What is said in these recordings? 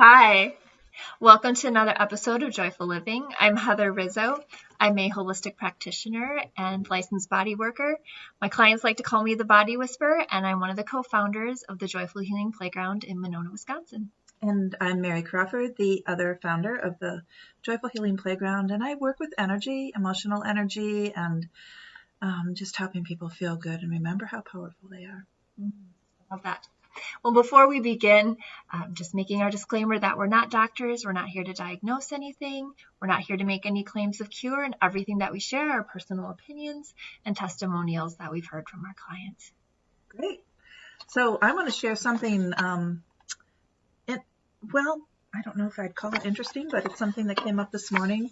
Hi, welcome to another episode of Joyful Living. I'm Heather Rizzo. I'm a holistic practitioner and licensed body worker. My clients like to call me the Body Whisperer, and I'm one of the co-founders of the Joyful Healing Playground in Monona, Wisconsin. And I'm Mary Crawford, the other founder of the Joyful Healing Playground, and I work with energy, emotional energy, and just helping people feel good and remember how powerful they are. Love that. Well, before we begin, just making our disclaimer that we're not doctors. We're not here to diagnose anything. We're not here to make any claims of cure, and everything that we share are personal opinions and testimonials that we've heard from our clients. Great. So I want to share something, I don't know if I'd call it interesting, but it's something that came up this morning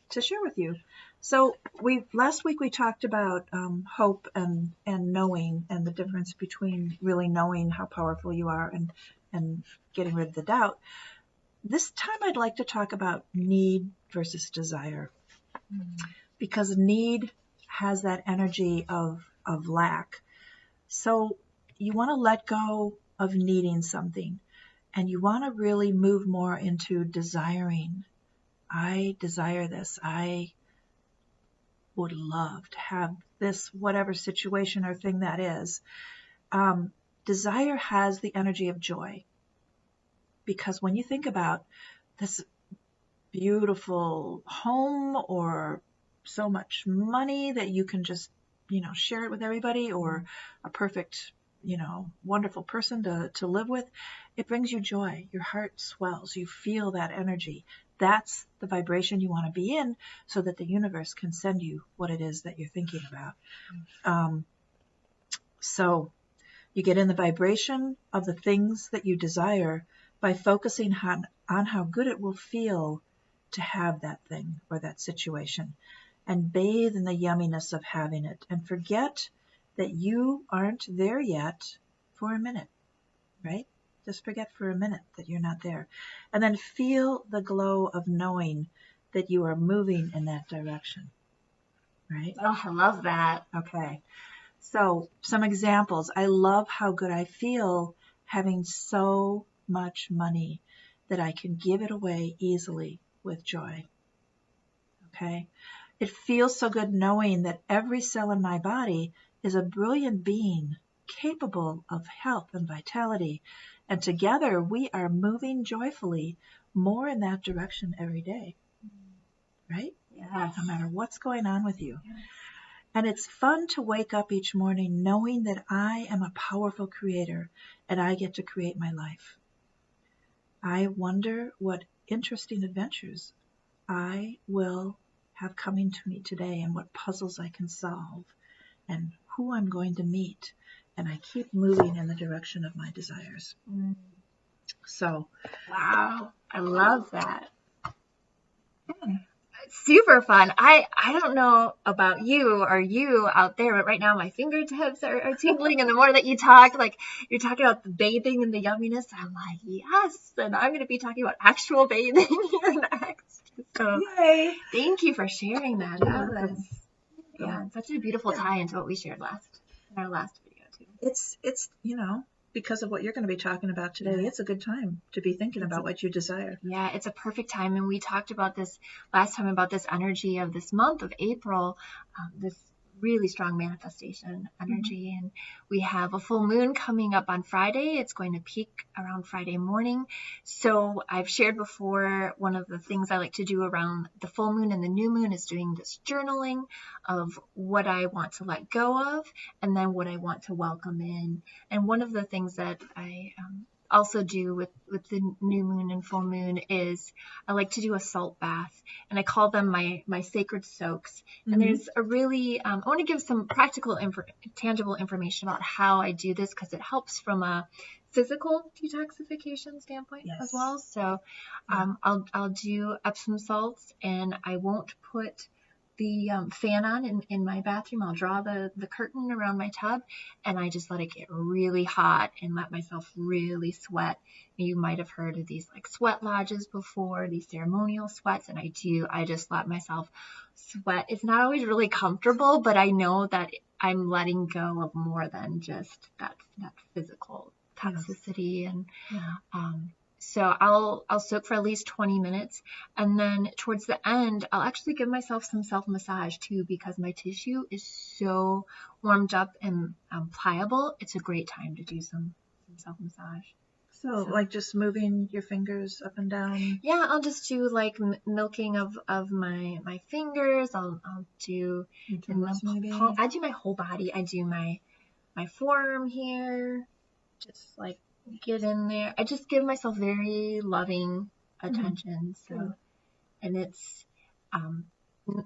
to share with you. So last week we talked about hope and knowing, and the difference between really knowing how powerful you are and getting rid of the doubt. This time I'd like to talk about need versus desire, because need has that energy of lack. So you want to let go of needing something, and you want to really move more into desiring. I desire this. I would love to have this, whatever situation or thing that is. Desire has the energy of joy, because when you think about this beautiful home or so much money that you can just, share it with everybody, or a perfect, wonderful person to live with, it brings you joy. Your heart swells. You feel that energy. That's the vibration you want to be in, so that the universe can send you what it is that you're thinking about. So you get in the vibration of the things that you desire by focusing on how good it will feel to have that thing or that situation, and bathe in the yumminess of having it, and forget that you aren't there yet for a minute, right? Just forget for a minute that you're not there. And then feel the glow of knowing that you are moving in that direction, right? Oh, I love that. Okay. So some examples. I love how good I feel having so much money that I can give it away easily with joy. Okay. It feels so good knowing that every cell in my body is a brilliant being capable of health and vitality. And together we are moving joyfully more in that direction every day. Right? Yes. No matter what's going on with you. Yes. And it's fun to wake up each morning knowing that I am a powerful creator and I get to create my life. I wonder what interesting adventures I will have coming to me today, and what puzzles I can solve, and who I'm going to meet. And I keep moving in the direction of my desires. So, wow, I love that. Super fun. I don't know about you or you out there, but right now my fingertips are tingling. And the more that you talk, like you're talking about the bathing and the yumminess, I'm like, yes. And I'm going to be talking about actual bathing here next. So yay! Thank you for sharing that. Yeah, such a beautiful tie into what we shared in our last video too. It's because of what you're going to be talking about today, it's a good time to be thinking about what you desire. Yeah, it's a perfect time. And we talked about this last time, about this energy of this month of April, this really strong manifestation energy. And we have a full moon coming up on Friday. It's going to peak around Friday morning. So I've shared before, one of the things I like to do around the full moon and the new moon is doing this journaling of what I want to let go of and then what I want to welcome in. And one of the things that I also do with the new moon and full moon is I like to do a salt bath, and I call them my sacred soaks. And there's a really, I want to give some practical, tangible information about how I do this, because it helps from a physical detoxification standpoint as well. So I'll do Epsom salts, and I won't put the fan on in my bathroom. I'll draw the curtain around my tub, and I just let it get really hot and let myself really sweat. You might have heard of these like sweat lodges before, these ceremonial sweats, and I just let myself sweat. It's not always really comfortable, but I know that I'm letting go of more than just that physical toxicity. And So I'll soak for at least 20 minutes, and then towards the end, I'll actually give myself some self-massage too, because my tissue is so warmed up and pliable. It's a great time to do some self-massage. So, like just moving your fingers up and down? Yeah, I'll just do like milking of my fingers. I'll do in the maybe? palm. I do my whole body. I do my forearm here. Just like get in there. I just give myself very loving attention. So, and it's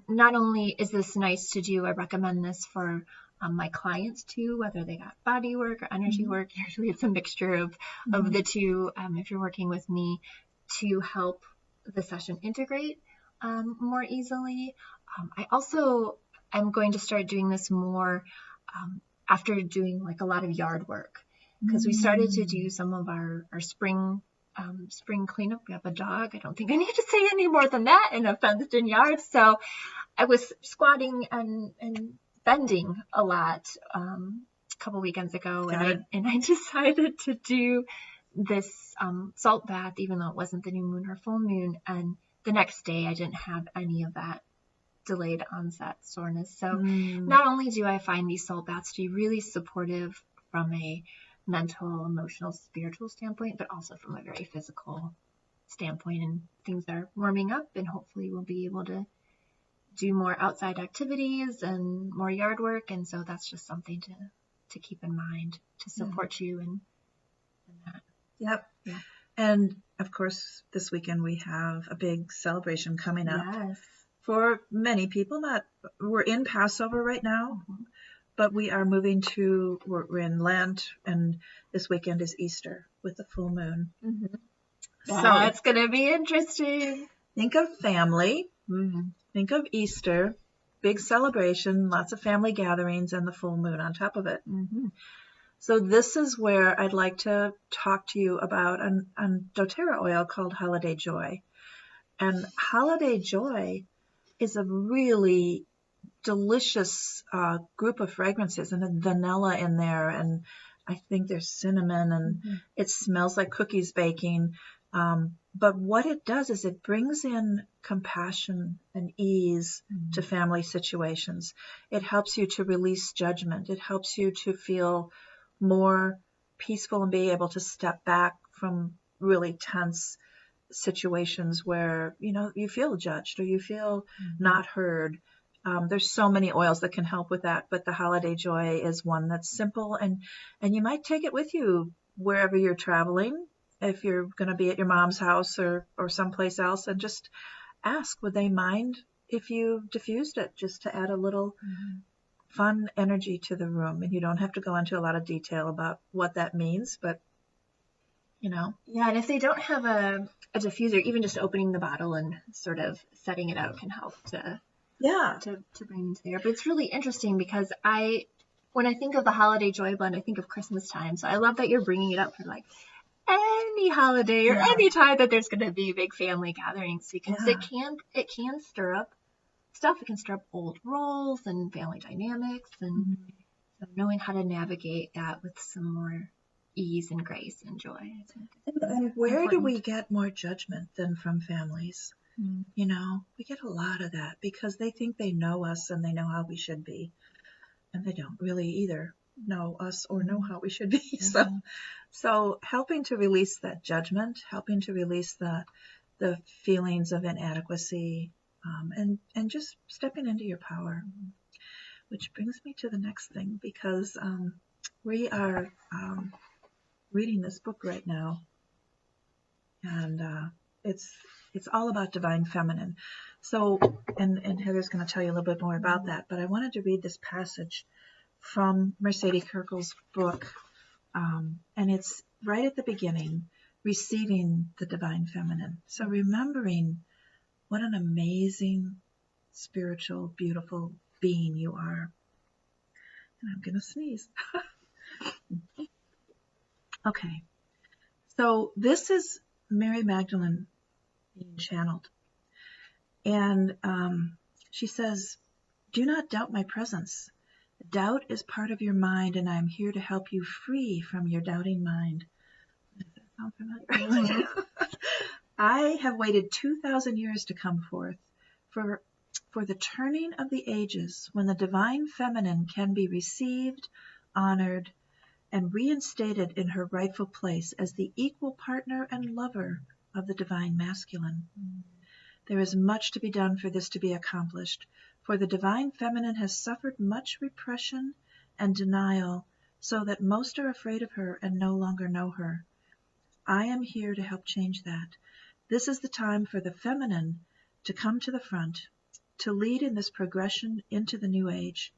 not only is this nice to do, I recommend this for my clients too, whether they got body work or energy work. Usually it's a mixture of the two. If you're working with me, to help the session integrate more easily. I also am going to start doing this more after doing like a lot of yard work, because we started to do some of our spring cleanup. We have a dog. I don't think I need to say any more than that, in a fenced-in yard. So I was squatting and bending a lot a couple weekends ago, and I decided to do this salt bath, even though it wasn't the new moon or full moon. And the next day, I didn't have any of that delayed onset soreness. So not only do I find these salt baths to be really supportive from a mental, emotional, spiritual standpoint, but also from a very physical standpoint, and things are warming up, and hopefully we'll be able to do more outside activities and more yard work. And so that's just something to keep in mind to support you in that. Yep. Yeah. And of course, this weekend we have a big celebration coming up. Yes. For many people, we're in Passover right now, but we are moving we're in Lent, and this weekend is Easter with the full moon. So it's going to be interesting. Think of family. Think of Easter, big celebration, lots of family gatherings, and the full moon on top of it. So this is where I'd like to talk to you about a doTERRA oil called Holiday Joy. And Holiday Joy is a really delicious group of fragrances, and vanilla in there, and I think there's cinnamon, and it smells like cookies baking. But what it does is it brings in compassion and ease to family situations. It helps you to release judgment. It helps you to feel more peaceful and be able to step back from really tense situations where, you feel judged or you feel not heard. There's so many oils that can help with that, but the Holiday Joy is one that's simple, and you might take it with you wherever you're traveling. If you're going to be at your mom's house or someplace else, and just ask, would they mind if you diffused it, just to add a little fun energy to the room? And you don't have to go into a lot of detail about what that means, but Yeah, and if they don't have a diffuser, even just opening the bottle and sort of setting it out can help to bring them to there. But it's really interesting because when I think of the Holiday Joy blend, I think of Christmas time. So I love that you're bringing it up for like any holiday or any time that there's going to be big family gatherings, because it can stir up stuff. It can stir up old roles and family dynamics, and so knowing how to navigate that with some more ease and grace and joy. And where do we get more judgment than from families? We get a lot of that because they think they know us and they know how we should be, and they don't really either know us or know how we should be. So helping to release that judgment, helping to release the feelings of inadequacy, and just stepping into your power. Which brings me to the next thing, because we are reading this book right now, and it's all about divine feminine. So, and Heather's going to tell you a little bit more about that, but I wanted to read this passage from Mercedes Kerkel's book, and it's right at the beginning, receiving the divine feminine. So remembering what an amazing, spiritual, beautiful being you are. And I'm going to sneeze. Okay. So this is Mary Magdalene being channeled. And she says, "Do not doubt my presence. Doubt is part of your mind, and I am here to help you free from your doubting mind." sound familiar? I have waited 2,000 years to come forth for the turning of the ages when the divine feminine can be received, honored, and reinstated in her rightful place as the equal partner and lover of the divine masculine. There is much to be done for this to be accomplished, for the divine feminine has suffered much repression and denial, so that most are afraid of her and no longer know her. I am here to help change that. This is the time for the feminine to come to the front, to lead in this progression into the new age.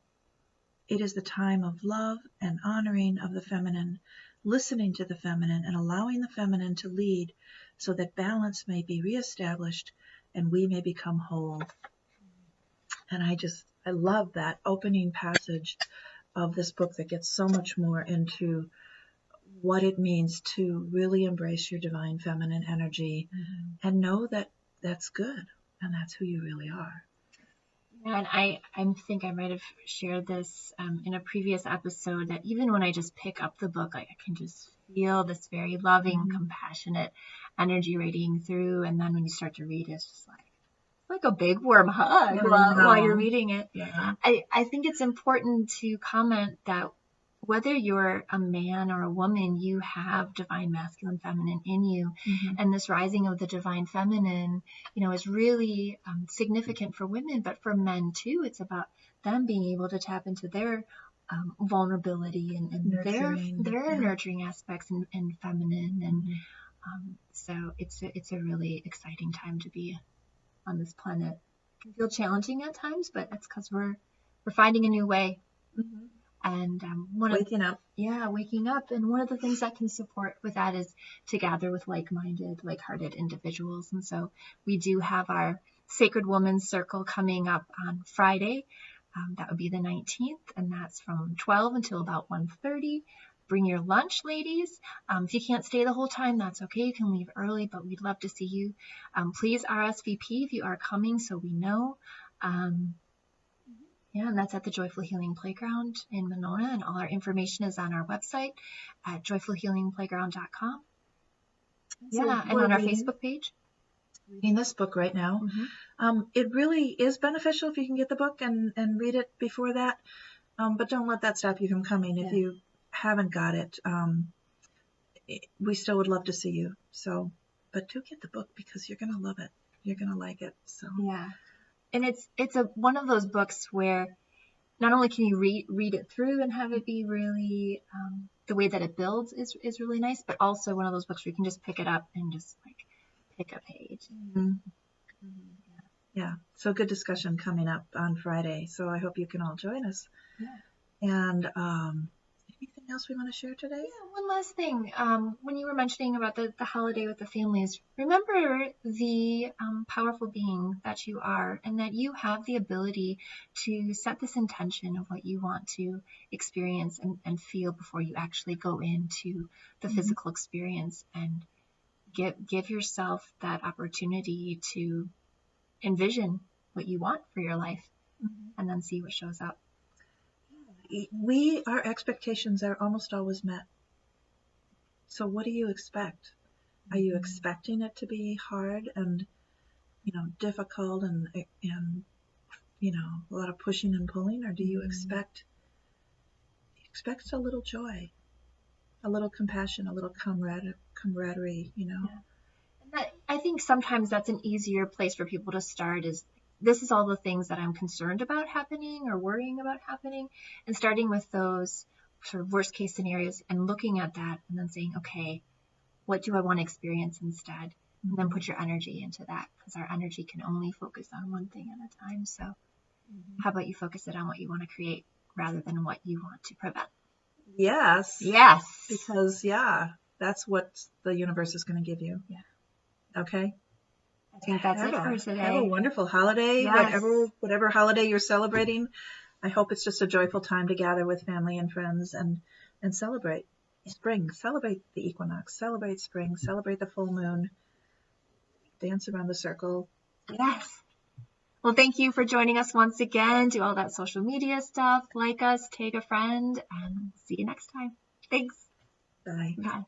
It is the time of love and honoring of the feminine, listening to the feminine and allowing the feminine to lead so that balance may be reestablished and we may become whole. And I love that opening passage of this book that gets so much more into what it means to really embrace your divine feminine energy and know that that's good and that's who you really are. Yeah, and I think I might have shared this in a previous episode, that even when I just pick up the book, like, I can just feel this very loving, compassionate energy radiating through. And then when you start to read, it's just like a big warm hug while you're reading it. Yeah. I think it's important to comment that whether you're a man or a woman, you have divine masculine feminine in you. And this rising of the divine feminine, is really significant for women, but for men too. It's about them being able to tap into their vulnerability and their nurturing aspects and feminine. And so it's a really exciting time to be on this planet. It can feel challenging at times, but that's because we're finding a new way. And waking up. And one of the things that can support with that is to gather with like-minded, like-hearted individuals. And so we do have our Sacred Woman's Circle coming up on Friday. That would be the 19th, and that's from 12 until about 1:30. Bring your lunch, ladies. If you can't stay the whole time, that's okay. You can leave early, but we'd love to see you. Please RSVP if you are coming so we know. And that's at the Joyful Healing Playground in Monona, and all our information is on our website at joyfulhealingplayground.com. And on our Facebook page. Reading this book right now. It really is beneficial if you can get the book and read it before that, but don't let that stop you from coming. If you haven't got it, we still would love to see you. So, but do get the book because you're going to love it. You're going to like it. So and it's one of those books where not only can you read it through and have it be really the way that it builds is really nice, but also one of those books where you can just pick it up and just pick a page. So good discussion coming up on Friday. So I hope you can all join us. And anything else we want to share today? One last thing. When you were mentioning about the holiday with the families, remember the powerful being that you are, and that you have the ability to set this intention of what you want to experience and feel before you actually go into the physical experience, and give yourself that opportunity to envision what you want for your life and then see what shows up. Our expectations are almost always met. So what do you expect? Are you expecting it to be hard and, difficult and a lot of pushing and pulling, or do you expect a little joy, a little compassion, a little camaraderie, And I think sometimes that's an easier place for people to start, is this is all the things that I'm concerned about happening or worrying about happening, and starting with those sort of worst case scenarios and looking at that and then saying, okay, what do I want to experience instead? And then put your energy into that, because our energy can only focus on one thing at a time. So how about you focus it on what you want to create rather than what you want to prevent? Yes. Because, that's what the universe is going to give you. Okay? I think that's it for today. Have a wonderful holiday, whatever holiday you're celebrating. I hope it's just a joyful time to gather with family and friends and celebrate spring, celebrate the equinox, celebrate spring, celebrate the full moon, dance around the circle. Yes. Well, thank you for joining us once again. Do all that social media stuff, like us, tag a friend, and see you next time. Thanks. Bye. Bye.